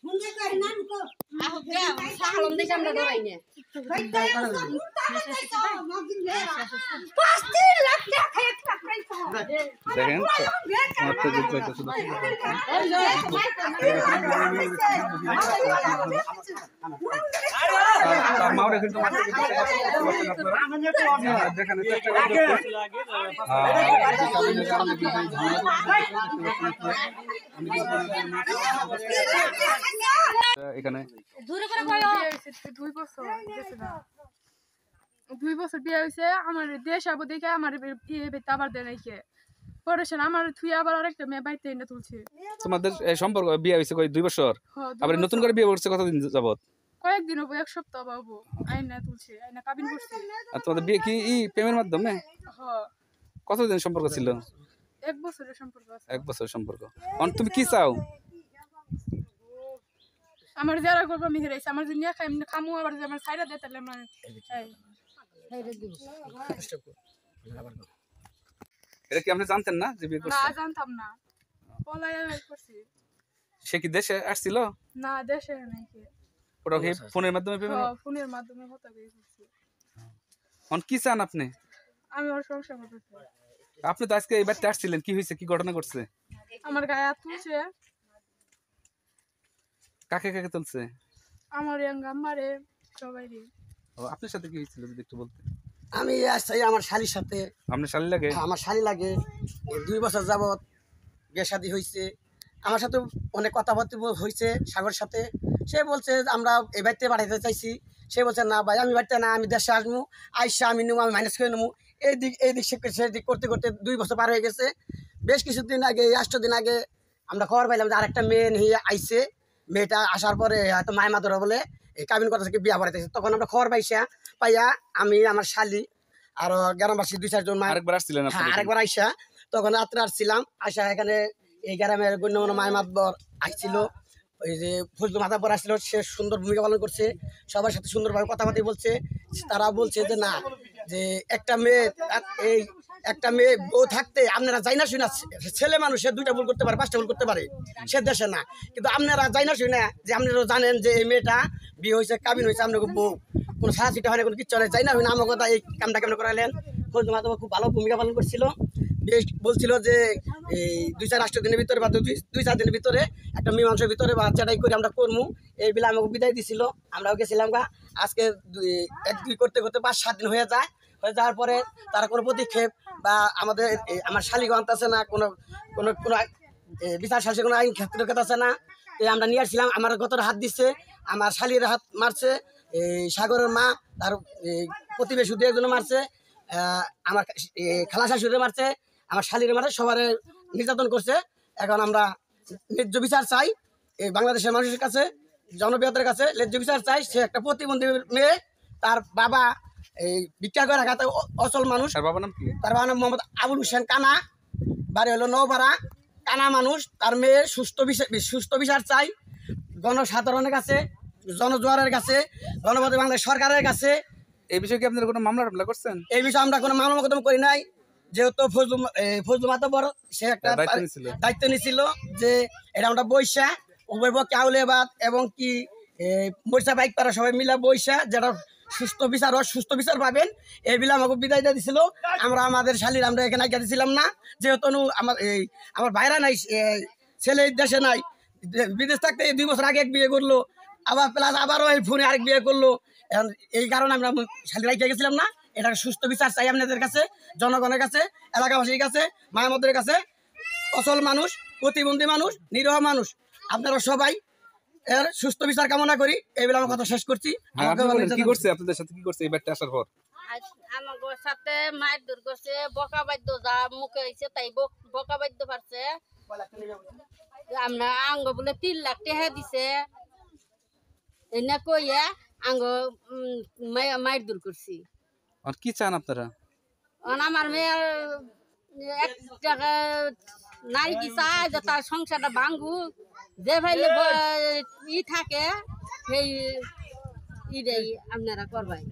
Munde kainan ko. Ako kaya, sakalom din siya nagawa niya. Pasti lakya kaya kakray ko. দেখেন মাত্র দুধ পাইতেছে মাওরে কিন্তু দেখেন এখানে দূরে করে কয় 2 বছর গেছে না 2 বছর বিয়ে হইছে আমার দেশ আবু দেখে আমার বিয়ে বেতে আবার দেয় নাকি পরে সে আমার থুই আবার আরেকটা মেয়ে বাইতে এনে তুলছে তোমাদের এই সম্পর্ক বিয়ে হইছে কই 2 বছর আবার নতুন করে বিয়ে করছে কতদিন যাবত কয়েকদিন হবে এক সপ্তাহ বাবু আইনা তুলছে আইনা কাবিন করছে আর তোমাদের বিয়ে কি প্রেমের মাধ্যমে হ্যাঁ কতদিন সম্পর্ক ছিল 1 বছরের সম্পর্ক আছে 1 বছর সম্পর্ক আর তুমি কি চাও আমার যারা করব আমি হেরাইছে আমার দুনিয়া খামু আবার যে আমার ছাইরা দেয় তাহলে আমার এটা কি আপনি জানতেন না যে বিয়ে না করছে জানতাম না পলায় করছি সে কি দেশে আসছিল না দেশে নাকি ওটা কি ফোনের মাধ্যমে প্রেম ফোনের মাধ্যমে হতা বিয়ে করছি অন কি চান আপনি আমি ওর সংসার করতেছি আপনি তো আজকে এই বাড়িতে আসছিলেন কি হয়েছে কি ঘটনা ঘটছে আমার গায়ে হাত তুলছে কাকে কাকে তুলছে আমার আমারে সবাই রে ও আপনার সাথে কি হয়েছিল যদি একটু বলতেন আমি আসছি আমার শালির সাথে আপনার শালি লাগে আমার শালি লাগে 2 বছর যাবত বিয়ে শাদী হয়েছে আমার সাথে অনেক কথাবার্তা হয়েছে সাগরের সাথে সে বলছে আমরা এই বাড়িতে পাঠাতে চাইছি সে বলছে না ভাই আমি বাড়িতে না আমি দেশে আসবো আইসা আমি নেবো আমি মাইনাস করে নেবো এই দিক সেদিক করতে করতে 2 বছর পার হয়ে গেছে বেশ কিছুদিন আগে 8 দিন আগে আমরা খবর পাইলাম যে আরেকটা মেয়ে নিয়ে আইছে মেয়েটা আসার পরে হয়তো মায় মাদরা বলে এই কাবিন কথা থেকে বিয়া পড়াইতেছে তখন আমরা খবর পাইয়া আমি আমার শালি আর গ্রামবাসী 2-4 জন আরেকবার আসছিলেন আপনি আরেকবার আইসা তখন রাত্রে আসছিলাম আসা এখানে এই গ্রামের গণ্যমান্য মায় মাতবর আসছিল ওই যে ফজলু মাথা পর আসছিল সে সুন্দর ভূমিকা পালন করছে সবার সাথে সুন্দরভাবে কথাবার্তা বলছে তারা বলছে যে না যে একটা মেয়ে বউ থাকতে আপনারা যাই না শুনে ছেলে মানুষ সে 2টা ভুল করতে পারে 5টা ভুল করতে পারে সে দেশে না কিন্তু আপনারা যাই না শুনে যে আপনারা জানেন যে এই মেয়েটা বিয়ে হয়েছে কাবিন হয়েছে আপনাকে বউ কোনো সারা চিটা হয় না কোনো কিচ্ছু হয় যাই না শুনে আমার কথা এই কামটা কেমন করালেন ফজলু মাথা খুব ভালো ভূমিকা পালন করছিল বেশ বলছিল যে এই 2-4 দিনের ভিতরে বা 2-4 দিনের ভিতরে একটা মীমাংসার ভিতরে বা চাটাই করে আমরা করবো এই বেলা আমাকে বিদায় দিছিল আমরাও গেছিলাম আজকে 1-2 করতে করতে 5-7 দিন হয়ে যাওয়ার পরে তারা কোনো পদক্ষেপ বা আমার শালিগঞ্জ আছে না কোনো কোনো কোনো বিচার শাসে কোনো আইন ক্ষেত্র আছে না আমরা নিয়ে আসছিলাম আমার গতর হাত দিচ্ছে আমার শালির হাত মারছে এই সাগরের মা তার প্রতিবেশী 2-1 মারছে আমার খালা শাশুড়ি মারছে আমার শালির মারছে সবার নির্যাতন করছে এখন আমরা ন্যায্য বিচার চাই এই বাংলাদেশের মানুষের কাছে জনপ্রিয়তার কাছে ন্যায্য বিচার চাই সে একটা প্রতিবন্ধী মেয়ে তার বাবা এই ভিক্ষা করে রাখাতে অচল মানুষ তার বাবার নাম কি তার বাবার নাম মোহাম্মদ আবুল হোসেন কানা বাড়ি হলো নওপাড়া কানা মানুষ তার মেয়ে সুস্থ বিচার চাই জনসাধারণের কাছে জনজোয়ারের কাছে গণপতি বাংলাদেশ সরকারের কাছে এই বিষয়ে কি আপনারা কোনো মামলা করছেন এই বিষয়ে আমরা কোনো মামলা মোকদ্দমা করি নাই যেহেতু ফজলু মাতবর সে একটা দায়িত্ব নিয়েছিল যে এটা আমরা বৈশা উভয় পক্ষে আউলেবাদ এবং কি মরিচা বাইক পাড়া সবাই মিলে বৈশা যেটা সুস্থ বিচার পাবেন এই বিলে আমাকে বিদায় দিয়ে দিছিল আমরা আমাদের শালীর আমরা এখানে আগে দিছিলাম না যেহেতু আমার ভাইরা নাই ছেলে দেশে নাই বিদেশ থাকতে 2 বছর আগে এক বিয়ে করলো আবার প্লাস আবারও এই ফোনে আরেক বিয়ে করলো এই কারণে আমরা শালী রাইখে গেছিলাম না এটা সুস্থ বিচার চাই আপনাদের কাছে জনগণের কাছে এলাকাবাসীর কাছে মায়ামদের কাছে অচল মানুষ প্রতিবন্ধী মানুষ নিরহ মানুষ আপনারা সবাই এর সুস্থ বিচার কামনা করি এই বলে আমার কথা শেষ করছি কি করছে আপনাদের সাথে কি করছে এই বাড়িতে আসার পর আমার সাথে মায়ের দূর করছে বকা বাদ্য যা মুখে হয়েছে তাই বকা বাদ্য পারছে আমরা আঙ্গ বলে 3 লাখ টাকা দিছে এনে কইয়া আঙ্গ মায়ের দূর করছি আর কি চান আপনারা আমার মেয়ের 1 টাকা নারী কি চায় যে তার সংসারটা ভাঙু যে ভাইলে থাকে সেই ইটাই আপনারা করবাই